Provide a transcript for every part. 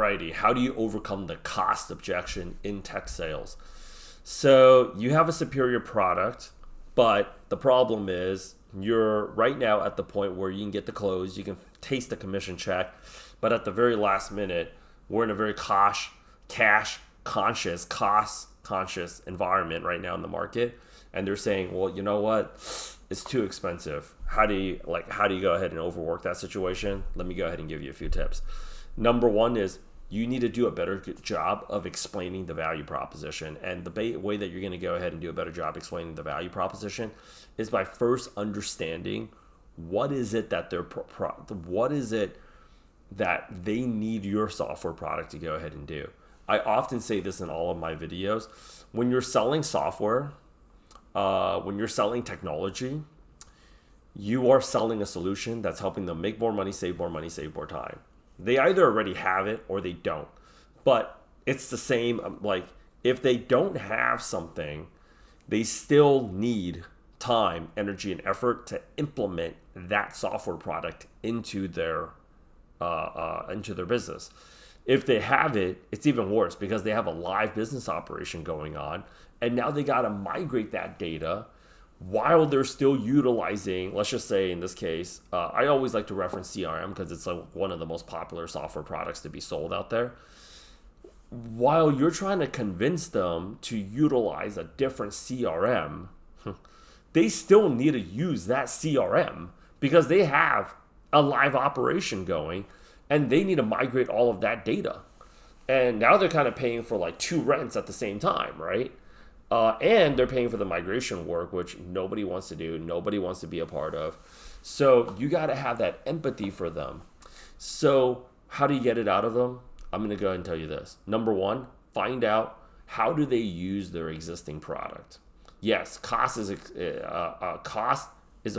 Alrighty, how do you overcome the cost objection in tech sales? So you have a superior product, but the problem is you're right now at the point where you can get the close, you can taste the commission check, but at the very last minute, we're in a very cash conscious, cost conscious environment right now in the market, and they're saying, well, you know what, it's too expensive. How do you go ahead and overwork that situation? Let me go ahead and give you a few tips. Number one is you need to do a better job of explaining the value proposition. And the way that you're going to go ahead and do a better job explaining the value proposition is by first understanding what is it that they need your software product to go ahead and do. I often say this in all of my videos. When you're selling software, when you're selling technology, you are selling a solution that's helping them make more money, save more time. They either already have it or they don't. But it's the same, like if they don't have something, they still need time, energy, and effort to implement that software product into their business. If they have it, it's even worse because they have a live business operation going on, and now they got to migrate that data while they're still utilizing, let's just say in this case, I always like to reference CRM because it's one of the most popular software products to be sold out there. While you're trying to convince them to utilize a different CRM, they still need to use that CRM because they have a live operation going and they need to migrate all of that data. And now they're kind of paying for like two rents at the same time, right? And they're paying for the migration work, which nobody wants to do, nobody wants to be a part of. So you got to have that empathy for them. So how do you get it out of them? I'm going to go ahead and tell you this. Number one, find out how do they use their existing product. Yes, cost is a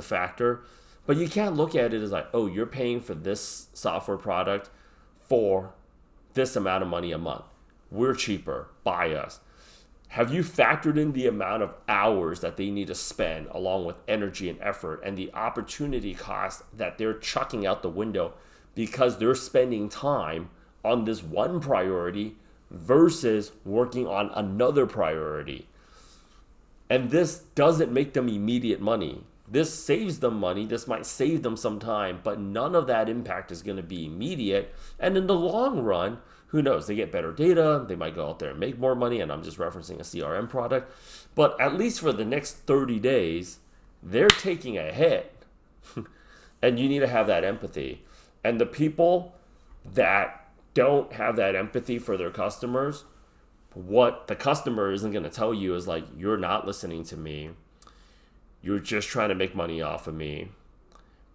factor, but you can't look at it as like, oh, you're paying for this software product for this amount of money a month. We're cheaper, buy us. Have you factored in the amount of hours that they need to spend along with energy and effort and the opportunity cost that they're chucking out the window because they're spending time on this one priority versus working on another priority? And this doesn't make them immediate money. This saves them money. This might save them some time, but none of that impact is going to be immediate. And in the long run, who knows? They get better data. They might go out there and make more money. And I'm just referencing a CRM product. But at least for the next 30 days, they're taking a hit. And you need to have that empathy. And the people that don't have that empathy for their customers, what the customer isn't going to tell you is like, you're not listening to me. You're just trying to make money off of me.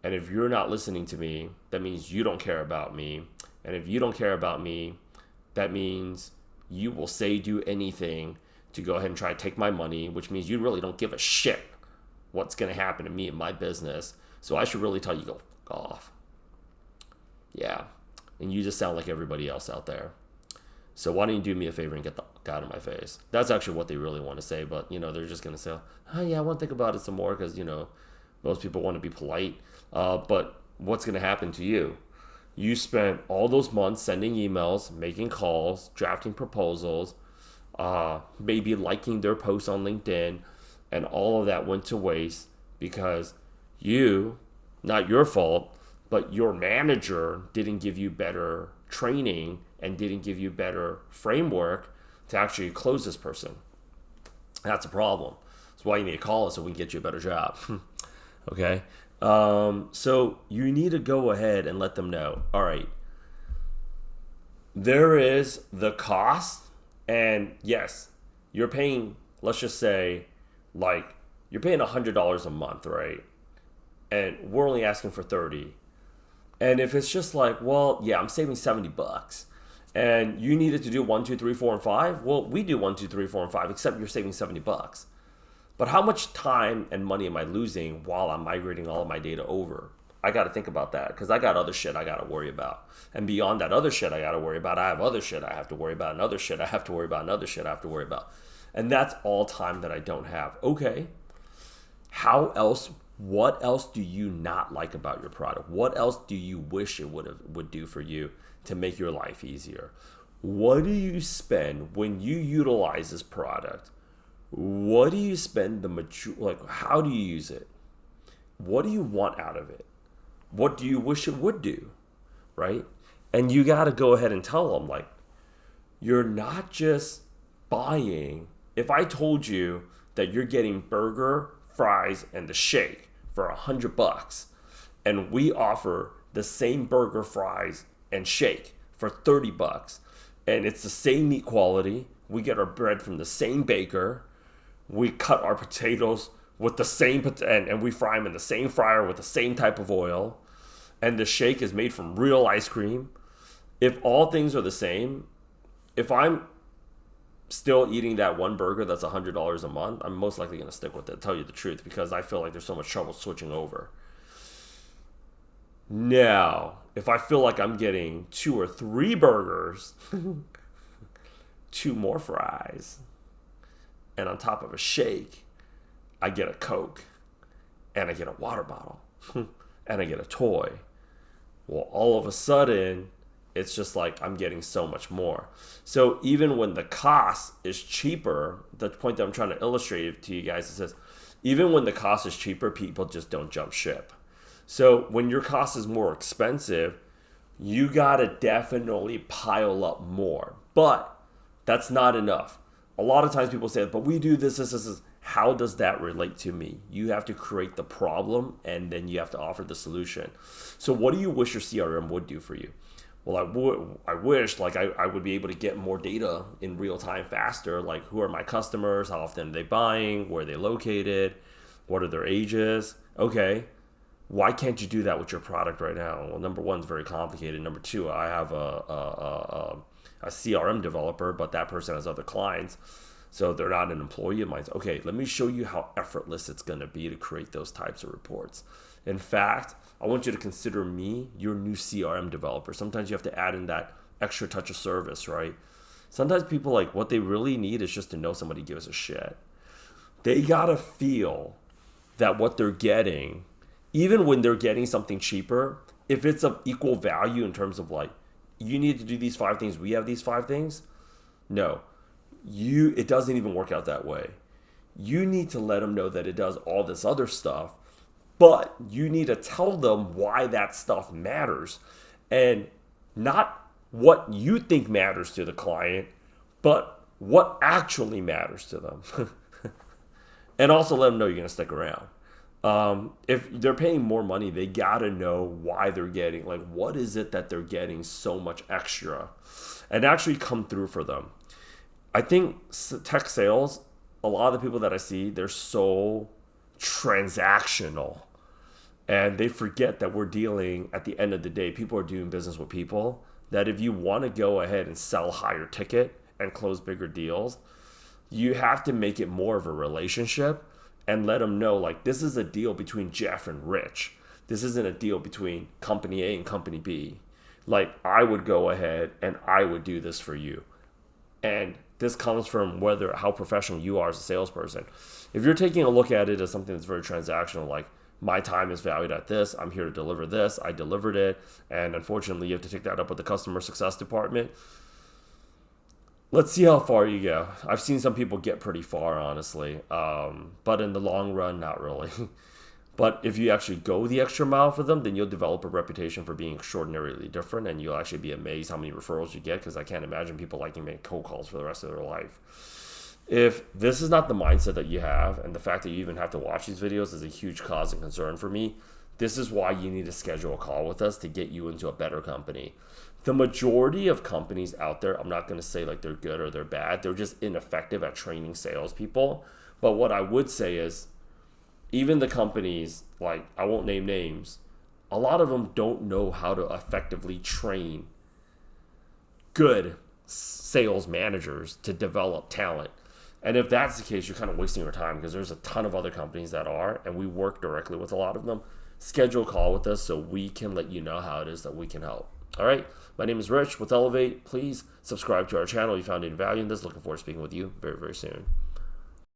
And if you're not listening to me, that means you don't care about me. And if you don't care about me, that means you will do anything to go ahead and try to take my money, which means you really don't give a shit what's going to happen to me and my business. So I should really tell you, go fuck off. Yeah. And you just sound like everybody else out there. So why don't you do me a favor and get the fuck out of my face? That's actually what they really want to say. But, they're just going to say, oh, yeah, I want to think about it some more because, most people want to be polite. But what's going to happen to you? You spent all those months sending emails, making calls, drafting proposals, maybe liking their posts on LinkedIn, and all of that went to waste because not your fault, but your manager didn't give you better training and didn't give you better framework to actually close this person. That's a problem. That's why you need to call us so we can get you a better job. Okay? So you need to go ahead and let them know, all right, there is the cost, and yes, you're paying, let's just say, like, you're paying $100 a month, right? And we're only asking for $30. And if it's just like, well, yeah, I'm saving $70, and you needed to do 1, 2, 3, 4, and 5, well, we do 1, 2, 3, 4, and 5, except you're saving $70. But how much time and money am I losing while I'm migrating all of my data over? I got to think about that because I got other shit I got to worry about. And beyond that other shit I got to worry about, I have other shit I have to worry about, and other shit I have to worry about, and other shit I have to worry about. And that's all time that I don't have. Okay, how else What else do you not like about your product? What else do you wish it would do for you to make your life easier? What do you spend when you utilize this product? What do you spend how do you use it? What do you want out of it? What do you wish it would do? Right? And you got to go ahead and tell them, like, you're not just buying. If I told you that you're getting burger, fries, and the shake for $100, and we offer the same burger, fries, and shake for $30, and it's the same meat quality, we get our bread from the same baker, we cut our potatoes with the same and we fry them in the same fryer with the same type of oil, and the shake is made from real ice cream. If all things are the same, if I'm still eating that one burger that's $100 a month, I'm most likely going to stick with it, tell you the truth, because I feel like there's so much trouble switching over. Now, if I feel like I'm getting 2 or 3 burgers, 2 more fries, and on top of a shake, I get a Coke, and I get a water bottle, and I get a toy. Well, all of a sudden, it's just like I'm getting so much more. So even when the cost is cheaper, the point that I'm trying to illustrate to you guys is this: even when the cost is cheaper, people just don't jump ship. So when your cost is more expensive, you gotta definitely pile up more. But that's not enough. A lot of times people say, but we do this. How does that relate to me? You have to create the problem, and then you have to offer the solution. So what do you wish your CRM would do for you? Well, I wish I would be able to get more data in real time faster. Like, who are my customers? How often are they buying? Where are they located? What are their ages? Okay. Why can't you do that with your product right now? Well, number one, it's very complicated. Number two, I have a CRM developer, but that person has other clients, so they're not an employee of mine. Okay, let me show you how effortless it's going to be to create those types of reports. In fact, I want you to consider me your new CRM developer. Sometimes you have to add in that extra touch of service, right? Sometimes people, like, what they really need is just to know somebody gives a shit. They got to feel that what they're getting, even when they're getting something cheaper, if it's of equal value in terms of, like, you need to do these 5 things, we have these 5 things. No, it doesn't even work out that way. You need to let them know that it does all this other stuff, but you need to tell them why that stuff matters, and not what you think matters to the client, but what actually matters to them. And also let them know you're going to stick around. If they're paying more money, they got to know why they're getting, like, what is it that they're getting so much extra, and actually come through for them. I think tech sales, a lot of the people that I see, they're so transactional, and they forget that we're dealing, at the end of the day, people are doing business with people, that if you want to go ahead and sell higher ticket and close bigger deals, you have to make it more of a relationship and let them know, like, this is a deal between Jeff and Rich. This isn't a deal between company A and company B. Like, I would go ahead and I would do this for you. And this comes from how professional you are as a salesperson. If you're taking a look at it as something that's very transactional, like, my time is valued at this, I'm here to deliver this, I delivered it, and unfortunately you have to take that up with the customer success department. Let's see how far you go. I've seen some people get pretty far, honestly, but in the long run, not really. But if you actually go the extra mile for them, then you'll develop a reputation for being extraordinarily different, and you'll actually be amazed how many referrals you get, because I can't imagine people liking making cold calls for the rest of their life. If this is not the mindset that you have, and the fact that you even have to watch these videos is a huge cause and concern for me, this is why you need to schedule a call with us to get you into a better company. The majority of companies out there, I'm not going to say like they're good or they're bad, they're just ineffective at training salespeople. But what I would say is, even the companies, like, I won't name names, a lot of them don't know how to effectively train good sales managers to develop talent. And if that's the case, you're kind of wasting your time, because there's a ton of other companies that are, and we work directly with a lot of them. Schedule a call with us so we can let you know how it is that we can help. All right. My name is Rich with Elevate. Please subscribe to our channel if you found any value in this. Looking forward to speaking with you very, very soon.